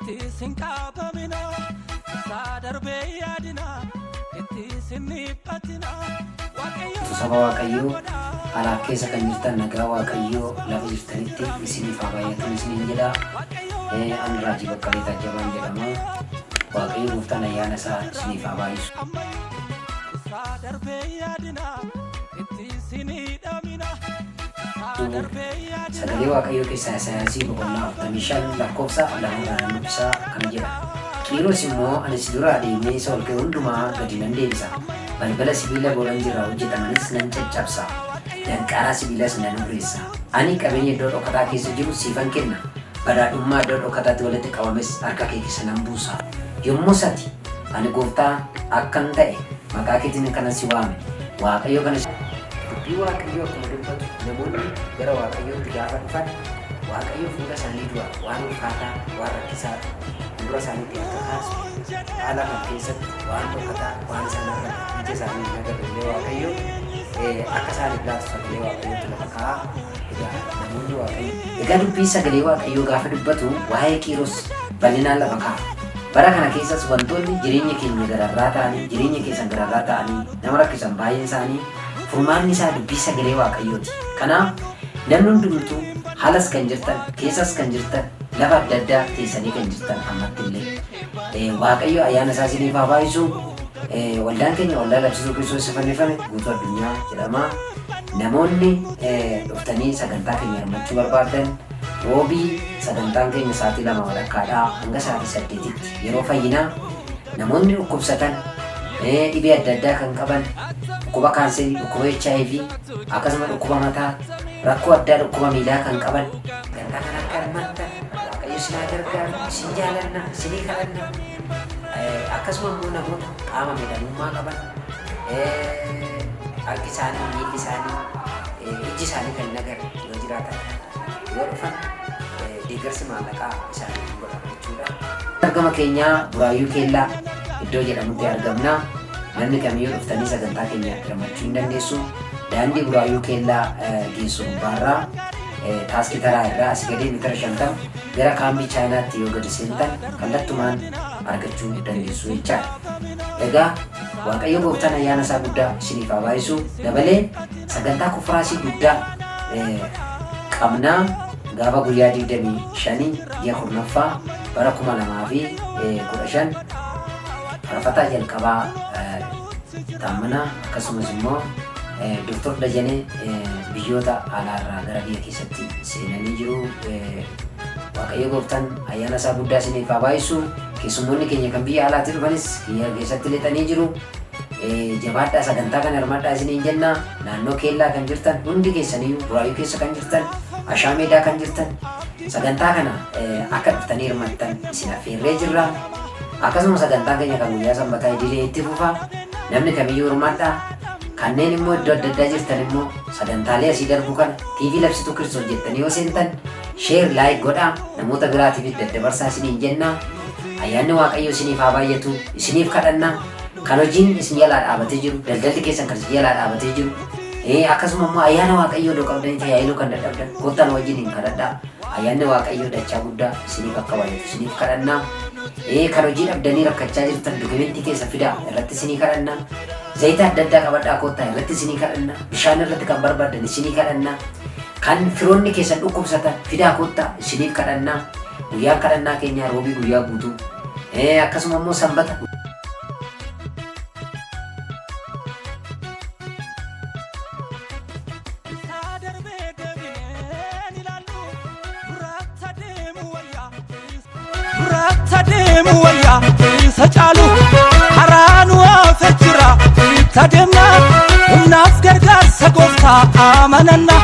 itti sinqaabamina isaa darbee yaadina itti sinniiphatina saba waaqayyoo alaa keessa kan jirtan nagaa waaqayyoo lafa jirtanitti isiniif haa baay'atu isiniin jedha. Ani Raajii Baqqalee Taajjabaan jedhama. Waaqayyo gooftaan ayyaana isaa isiniif haa baay'isu. Sagalee waaqayyoo keessaa Isaayaasii boqonnaa 45 lakkoofsa 2 isaa kana jedha. Qiiros immoo ani si duraa deemee isa ol ka'e hundumaa gadi nan deebisa. Balbala sibiila boran jirraa hojjetamanis nan caccabsa. Danqaraa sibiilas nan urreessa. Ani qabeenya iddoo dhokataa keessa jiru siifan kenna. Badhaadhummaa iddoo dhokataatti walitti qabames harka kee keessa nan buusa. Yommuu ati ani gooftaa akkan ta'e maqaa keetiin kana si waame. Waaqayyo kana dubbii waaqayyoo akkuma dubbatu namoonni gara waaqayyootti gaafa dhufan waaqayyo fuula isaanii dura waan ulfaataa waan rakkisaa dura isaaniitti akka kaasu haala kan keessatti waan dhokataa waan isaan irra ija isaanii hin agarre waaqayyo akka isaaniif laatu sagalee waaqayyootti lafa kaa'aa. Namoonni waaqayyo egaa dubbii sagalee waaqayyoo gaafa dubbatu waa'ee Qiiros bal'inaan lafa kaa'a. Bara kana keessas wantoonni jireenya keenya gararraa ta'anii jireenya keessan gararraa ta'anii nama rakkisan baay'een isaanii furmaanni isaa dubbii sagalee waaqayyooti. Kanaaf namni hundumtuu haalas kan jirtan keessas kan jirtan lafa adda addaa teessanii kan jirtan ammatti illee waaqayyo ayyaana isaa isiniif haa baay'isu. Waldaan keenya waldaa labsisuu Kiristoos fannifame guutuu addunyaa jedhama. Namoonni dhuftanii sagantaa keenya hirmaachuu barbaadan roobii sagantaan keenya sa'aatii 2 walakkaadhaa hanga sa'aatii 8tti yeroo fayyinaa namoonni dhukkubsatan dhibee adda addaa kan qaban dhukkuba kaanserii, dhukkuba HIV akkasuma dhukkuba mataa rakkoo addaa dhukkuba miilaa kan qaban gantaa kan akka hirmaattan waaqayyo isin haa gargaaru isin jaalanna isinii kadhanna. Akkasuma immoo namoota qaama miidhamummaa qaban harki isaanii miilli isaanii ijji isaanii kan hin agarre yoo jiraatan yoo dhufan deeggarsi maallaqaa isaanii godhama jechuudha. Argama keenyaa Buraayyuu Keellaa iddoo jedhamutti argamna. Namni kamiyyuu dhuftanii sagantaa keenya hirmaachuu hin dandeessu. Daandii Buraayyuu Keellaa geessu gubbaarraa taaskii taraa irraa asii gadee meetira 50 gara kaambii Chaayinaatti yoo gadi seentan kallattumaan argachuu dandeessu jechaadha. Egaa waaqayyo gooftaan ayyaana isaa guddaa isiniif haa baay'isu. Dabalee sagantaa konfiransii guddaa qabnaa gaafa guyyaa 25 ji'a 4ffaa bara 2015 faarfataa jalqabaa taammanaa akkasumas immoo Dr. Dajanee biyyoota alaarraa gara biyya keessatti seenanii jiru. Waaqayyo gooftaan ayyaana isaa guddaa isiniif haa baay'isu. Keessummoonni keenya kan biyya alaatti dhufanis biyya keessatti lixanii jiru. Jabaadhaa sagantaa kana hirmaadhaa isiniin jenna. Naannoo Keellaa kan jirtan hundi keessaniyyuu Buraayyuu keessa kan jirtan Ashaameedaa kan jirtan sagantaa kana akka dhuftanii hirmaattan isin affeerree jirra. Akkasuma sagantaa keenya kan guyyaa sanbataa idilee itti fufa. Namni kamiyyuu hirmaadhaa. Kanneen immoo iddoo adda addaa jirtan immoo sagantaalee asii darbu kana TV labsituu Kiristoos jettanii yoo seentan sheer laayik godhaa namoota biraatiif daddabarsaa isiniin jenna. Ayyaanni waaqayyo isiniif haa baay'atu isiniif kadhanna. Kan hojiin isin jalaa dhaabatee jiru daldalli keessan kan isin jalaa dhaabatee jiru akkasuma immoo ayyaana waaqayyoo iddoo qabdanii tajaajiluu kan dadhabdan kottaan wajjin hin kadhadhaa. Ayyaanni waaqayyoo dachaa guddaa isiniif akka baay'atu isiniif kadhanna. Kan hojii dhabdanii rakkachaa jirtan dokumentii keessa fidaa irratti isinii kadhanna. Zayita adda addaa qabadhaa kottaa irratti isinii kadhanna. Bishaan irratti kan barbaadan isinii kadhanna. Kan firoonni keessan dhukkubsatan fidaa kottaa isiniif kadhanna. Guyyaan kadhannaa keenyaa roobii guyyaa guutuu akkasuma immoo sanbata Tademu waya sachalu haranu afechira tademna unaf gargar sagofta amananna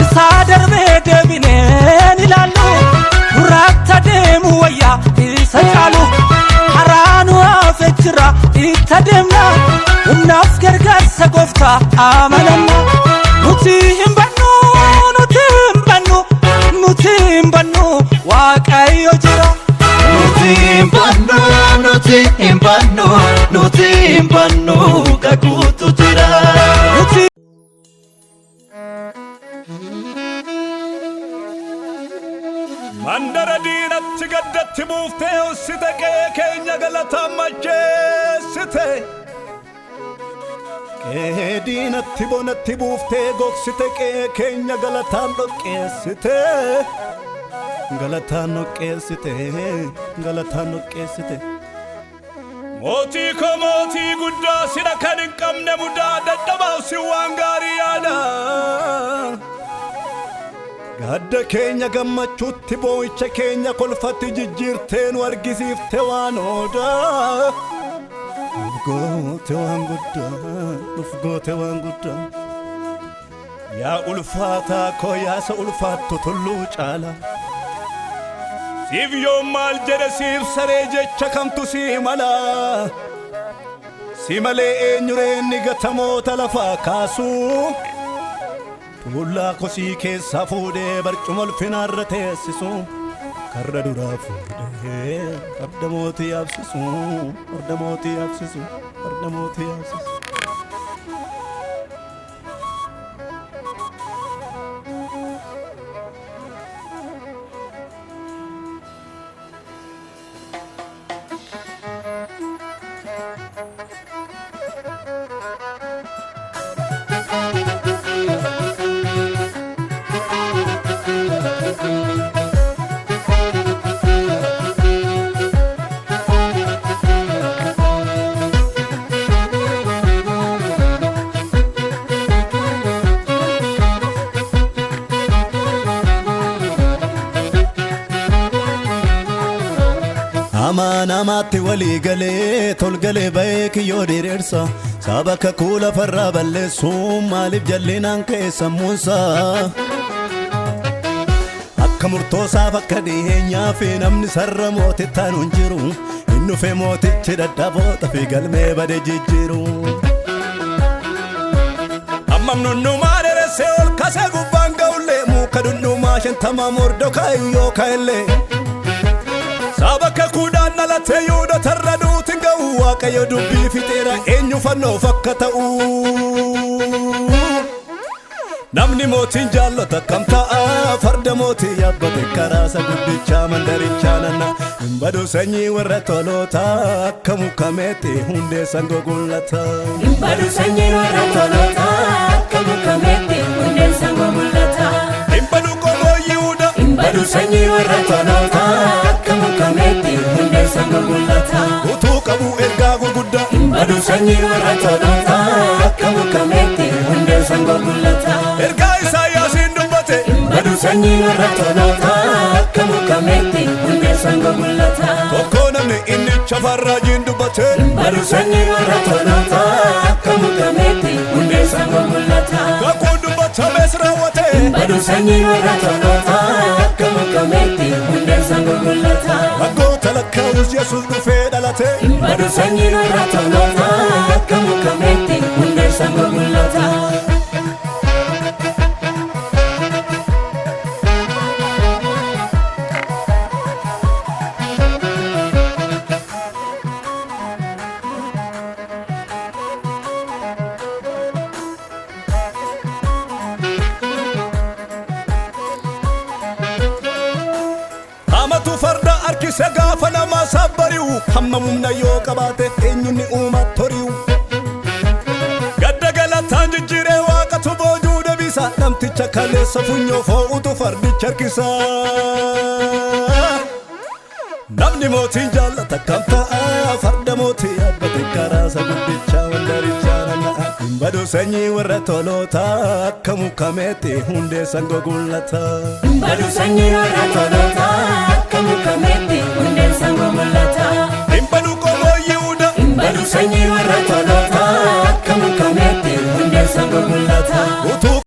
isa darbe debine nilalu burak tademu waya sachalu haranu afechira tademna unaf gargar sagofta amananna nuti himbanu waaqayyo jira. Nuti impannu kakutu jira. Manda bara diinatti gaddatti buuftee hossite qe'ee keenya galataan macheessite. Qe'ee diinatti bonatti buuftee gogsite qe'ee keenya galataan dhoqqeessite. Galataan dhoqqeessite, galataan dhoqqeessite. Mootii ko mootii guddaa sira kan hin qabne mudaa dadhabaaf si waan gaarii yaada. Gadda keenya gammachuutti boo'icha keenya kolfatti jijjiirtee nu argisiifte waan oodaa. Nuuf goote waan guddaa, nuuf goote waan guddaa. Yaa ulfaataa koo yaasa ulfaattu tulluu caala. Siif yoo maal jedhe siif saree jecha kamtu si mala. Si malee eenyureenni gatamoota lafaa kaasu. Tuullaa kosii keessaa fuudhee barcuma ulfinaarra teessisu. Karra duraa fuudhee farda mootii yaabsisu. Farda mootii yaabsisu. Farda mootii yaabsisu. Amaanamaatti walii galee tolgalee ba'ee kiyyoo diriirsa. Saba kakuu lafarraa balleessuun maaliif jallinaan ka'e sammuunsa. Akka murtoosaaf akka dhiheenyaa fi namni sarara mootittaan hin jiru. Hin dhufe mootichi dadhaboota fi galmee bade jijjiiru. Ammam nunnumaa dheeressee ol kasee gubbaan ga'ullee muka dunnumaa shantamaa mordokaa iyyoo ka'ellee. Saba kakuudhaan dhalatee yuuda tarra duutiin ga'u waaqayyo dubbii fixeera eenyu fannoof akka ta'u. Namni mootiin jaallata kam ta'a farda mootii yaabbate karaasa guddichaa mandarichaa nanna. Hin badu sanyii warra tolootaa akka mukameetti hundeessan gogullata. Hin badu sanyii warra tolootaa akka mukameetti hundeessan gogullata. Hin badu qomoo Yihuudaa. Hin badu sanyii warra tolootaa akka mukameetti hundeessan gogullata. Utuu qabu ergaa gurguddaa. Hin badu sanyii warra tolootaa akka mukameetti hundeessan gogullata. Ergaa Isaayyaasiin dubbate. Hin badu sanyii warra tolootaa akka mukameetti hundeessan gogullata. Tokko namni inni chafarraajiin dubbate. Hin badu sanyii warra tolootaa akka mukameetti hundeessan gogullata. Kakuu dubbatames raawwate. Hin badu sanyii warra tolootaa akka mukameetti hundeessan gogullata. Waggoota lakkaa'us Yesuus dhufee dhalate. Hin badu sanyii warra tolootaa akka mukameetti hundeessan gogullata. Hamatu farda harkise gaafa namaa sabbari'u. Hamma humna yoo qabaate eenyuun uumaa tori'u. Gadda galataan jijjiiree waaqatu boojuu deebisa. Namticha kaleessa funyoo foo'utu fardicha harkisa. Namni mootiin jaallata kam ta'a farda mootii yaabbate karaasa guddichaa mandarichaa nanna'a. Hin badu sanyii warra tolootaa akka mukameetti hundeessan gogullata. Hin badu sanyii warra tolootaa akka mukameetti hundeessan gogullata. Hin badu qomoo Yihuudaa. Hin badu sanyii warra tolootaa akka mukameetti hundeessan gogullata.